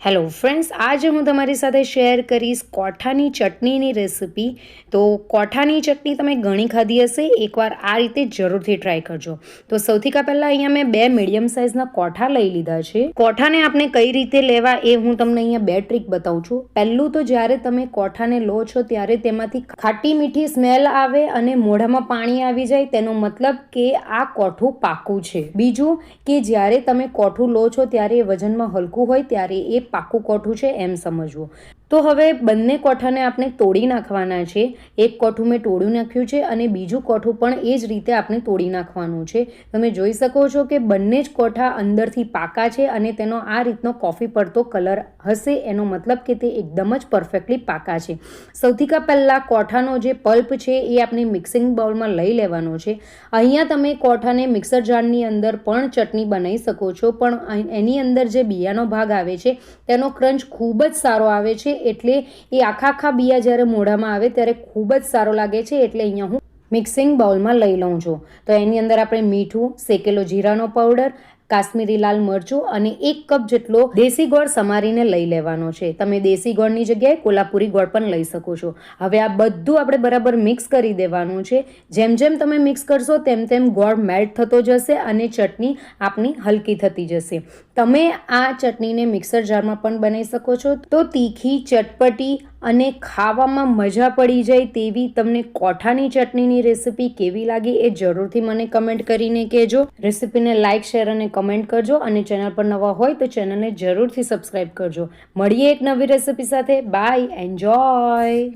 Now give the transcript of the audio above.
Hello friends, આજે હું તમારી સાથે શેર કરીશ કોઠાની ચટણીની રેસિપી. તો કોઠાની ચટણી તમે ઘણી ખાધી હશે, એકવાર આ રીતે જરૂરથી ટ્રાય કરજો. તો સૌથી પહેલાં અહીંયા મેં 2 મીડિયમ સાઇઝના કોઠા લઈ લીધા છે. કોઠાને આપણે કઈ રીતે લેવા એ હું તમને અહીંયા 2 ટ્રીક બતાવું છું. પહેલું તો જ્યારે તમે કોઠાને લો છો ત્યારે તેમાંથી ખાટી મીઠી સ્મેલ આવે અને મોઢામાં પાણી આવી જાય, તેનો મતલબ કે આ કોઠું પાકું છે. બીજું કે જ્યારે તમે કોઠું લો છો ત્યારે વજનમાં હલકું હોય ત્યારે એ પાકું કોઠું છે એમ સમજવું. તો હવે બંને કોઠાને આપણે તોડી નાખવાના છે. એક કોઠું મેં તોડી નાખ્યું છે અને બીજું કોઠું પણ એ જ રીતે આપણે તોડી નાખવાનું છે. તમે જોઈ શકો છો કે બંને જ કોઠા અંદરથી પાકા છે અને તેનો આ રીતનો કોફી પડતો કલર હશે, એનો મતલબ કે તે એકદમ જ પરફેક્ટલી પાકા છે. સૌથી પહેલાં કોઠાનો જે પલ્પ છે એ આપણે મિક્સિંગ બાઉલમાં લઈ લેવાનો છે. અહીંયા તમે કોઠાને મિક્સર જારની અંદર પણ ચટણી બનાવી શકો છો, પણ એની અંદર જે બિયાનો ભાગ આવે છે તેનો ક્રંચ ખૂબ જ સારો આવે છે, એટલે એ આખા બિયા જ્યારે મોઢામાં આવે ત્યારે ખૂબ જ સારો લાગે છે. એટલે અહીંયા હું મિક્સિંગ બાઉલમાં લઈ લઉં છું. તો એની અંદર આપણે મીઠું, શેકેલો જીરાનો પાવડર, કાશ્મીરી લાલ મરચું અને 1 કપ જેટલો દેશી ગોળ સમારીને લઈ લેવાનો છે. તમે દેશી ગોળની જગ્યાએ કોલ્હાપુરી ગોળ પણ લઈ શકો છો. હવે આ બધું આપણે બરાબર મિક્સ કરી દેવાનું છે. જેમ જેમ તમે મિક્સ કરશો તેમ તેમ ગોળ મેલ્ટ થતો જશે અને ચટણી આપણી હલકી થતી જશે. તમે આ ચટણીને મિક્સર જારમાં પણ બનાવી શકો છો. તો તીખી, ચટપટી અને ખાવામાં મજા પડી જાય તેવી તમને કોઠાની ચટણીની રેસિપી કેવી લાગી એ જરૂરથી મને કમેન્ટ કરીને કહેજો. રેસિપીને લાઇક, શેર અને કમેન્ટ કરજો અને ચેનલ પર નવા હોય તો ચેનલને જરૂરથી સબસ્ક્રાઈબ કરજો. મળીએ એક નવી રેસિપી સાથે. Bye, enjoy.